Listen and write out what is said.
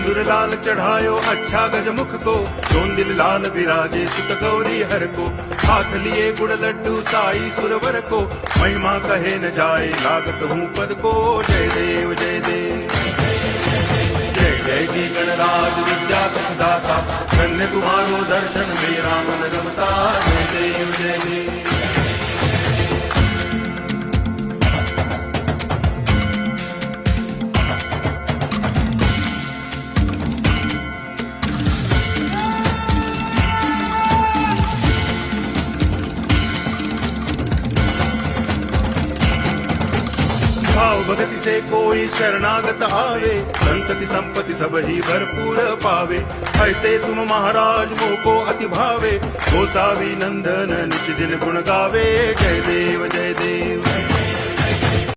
सिंदूर लाल चढ़ायो अच्छा गजमुख को, दोन दिल लाल विराजे सुत गौरी हर को। हाथ लिए गुड़ लड्डू साई सुरवर को, महिमा कहे न जाए लागत हूँ पद को। जय देव जय देव जय जय जी गणराज विद्या सुखदाता, धन्य तुम्हारो दर्शन मेरा मन रमता। जय देव जय देव। भाव भगति से कोई शरणागत आवे, संतति संपत्ति सब ही भरपूर पावे। ऐसे तुम महाराज मोको अति भावे, गोसावी नंदन निच दिन गुण गावे। जय देव जय देव